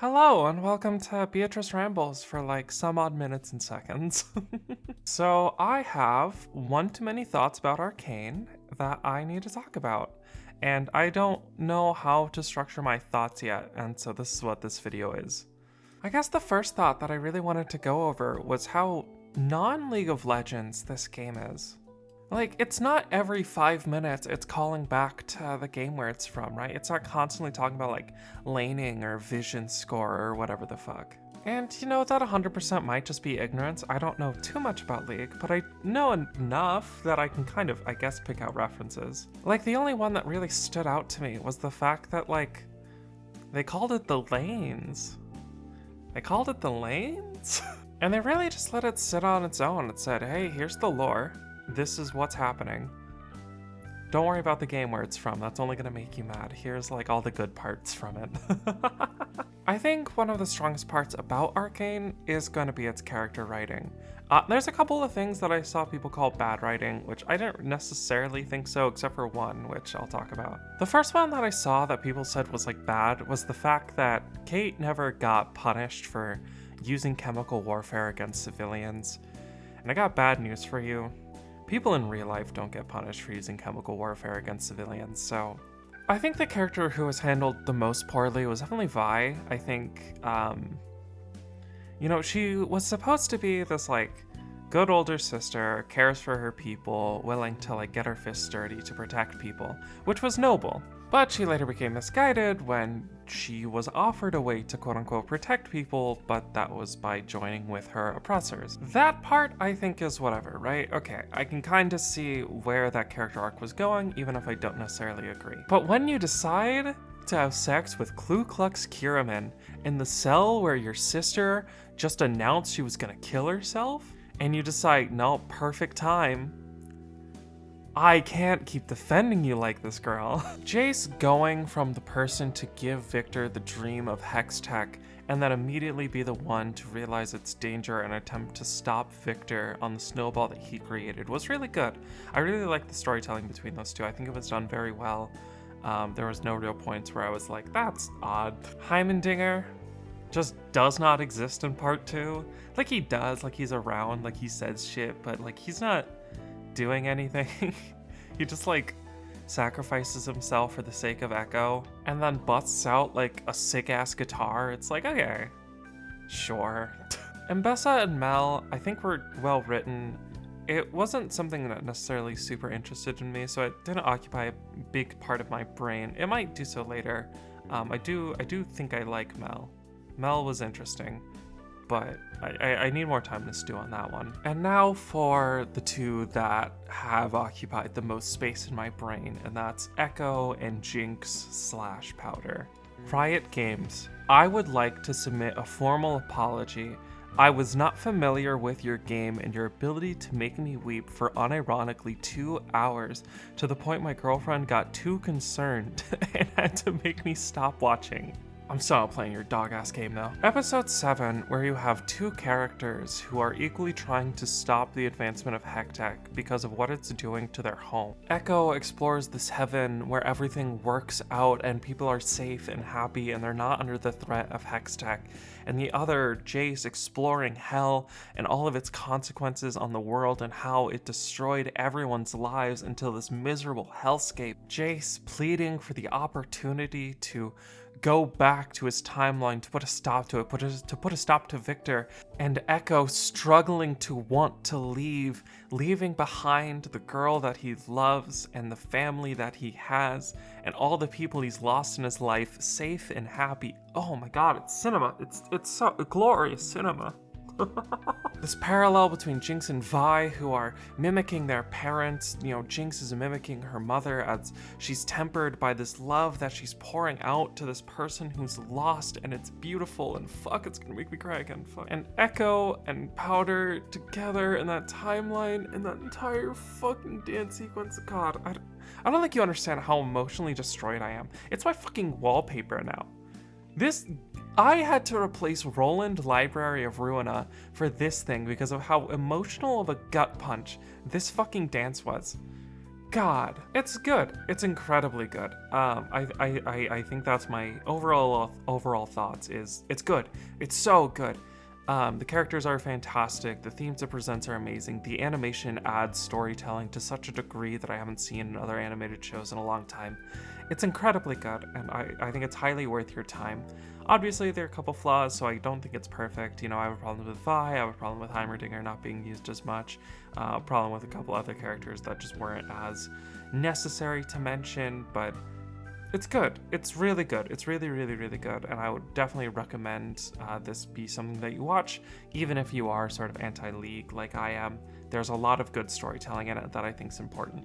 Hello and welcome to Beatrice Rambles for like some odd minutes and seconds. So I have one too many thoughts about Arcane that I need to talk about. And I don't know how to structure my thoughts yet, and so this is what this video is. I guess the first thought that I really wanted to go over was how non-League of Legends this game is. Like, it's not every 5 minutes it's calling back to the game where it's from, right? It's not constantly talking about like laning or vision score or whatever the fuck. And you know, that 100% might just be ignorance. I don't know too much about League, but I know enough that I can kind of, I guess, pick out references. Like, the only one that really stood out to me was the fact that, like, they called it the lanes. They called it the lanes? And they really just let it sit on its own. It said, hey, here's the lore. This is what's happening. Don't worry about the game where it's from. That's only gonna make you mad. Here's like all the good parts from it. I think one of the strongest parts about Arcane is gonna be its character writing. There's a couple of things that I saw people call bad writing, which I didn't necessarily think so, except for one, which I'll talk about. The first one that I saw that people said was like bad was the fact that Kate never got punished for using chemical warfare against civilians. And I got bad news for you. People in real life don't get punished for using chemical warfare against civilians, so I think the character who was handled the most poorly was definitely Vi. I think, you know, she was supposed to be this, like, good older sister, cares for her people, willing to, like, get her fists dirty to protect people, which was noble. But she later became misguided when she was offered a way to quote-unquote protect people, but that was by joining with her oppressors. That part, I think, is whatever, right? Okay, I can kind of see where that character arc was going, even if I don't necessarily agree. But when you decide to have sex with Ku Klux Kiraman in the cell where your sister just announced she was gonna kill herself, and you decide, no, perfect time, I can't keep defending you like this, girl. Jace going from the person to give Victor the dream of Hex Tech and then immediately be the one to realize its danger and attempt to stop Victor on the snowball that he created was really good. I really liked the storytelling between those two. I think it was done very well. There was no real points where I was like, that's odd. Heimendinger just does not exist in part 2. Like, he does, like he's around, like he says shit, but like he's not doing anything. He just like sacrifices himself for the sake of Ekko and then busts out like a sick ass guitar. It's like, okay, sure. Mbessa and Mel, I think, were well written. It wasn't something that necessarily super interested in me, so it didn't occupy a big part of my brain. It might do so later. I do think I like Mel. Mel was interesting, but I need more time to stew on that one. And now for the two that have occupied the most space in my brain, and that's Ekko and Jinx / Powder. Riot Games, I would like to submit a formal apology. I was not familiar with your game and your ability to make me weep for unironically 2 hours, to the point my girlfriend got too concerned and had to make me stop watching. I'm still not playing your dog-ass game though. Episode 7, where you have two characters who are equally trying to stop the advancement of Hectech because of what it's doing to their home. Ekko explores this heaven where everything works out and people are safe and happy and they're not under the threat of Hextech. And the other, Jace, exploring hell and all of its consequences on the world and how it destroyed everyone's lives until this miserable hellscape. Jace pleading for the opportunity to go back to his timeline to put a stop to it, to put a stop to Victor, and Ekko struggling to want to leave, leaving behind the girl that he loves and the family that he has and all the people he's lost in his life, safe and happy. Oh my god, it's cinema. It's so glorious cinema. This parallel between Jinx and Vi, who are mimicking their parents. You know, Jinx is mimicking her mother as she's tempered by this love that she's pouring out to this person who's lost, and it's beautiful, and fuck, it's gonna make me cry again, fuck. And Ekko and Powder together in that timeline and that entire fucking dance sequence. God, I don't think you understand how emotionally destroyed I am. It's my fucking wallpaper now. I had to replace Roland Library of Ruina for this thing because of how emotional of a gut punch this fucking dance was. God, it's good. It's incredibly good. I think that's my overall thoughts. Is it's good. It's so good. The characters are fantastic. The themes it presents are amazing. The animation adds storytelling to such a degree that I haven't seen in other animated shows in a long time. It's incredibly good, and I think it's highly worth your time. Obviously, there are a couple flaws, so I don't think it's perfect. You know, I have a problem with Vi, I have a problem with Heimerdinger not being used as much, a problem with a couple other characters that just weren't as necessary to mention, but it's good. It's really good. It's really, really, really good, and I would definitely recommend this be something that you watch, even if you are sort of anti-League like I am. There's a lot of good storytelling in it that I think is important.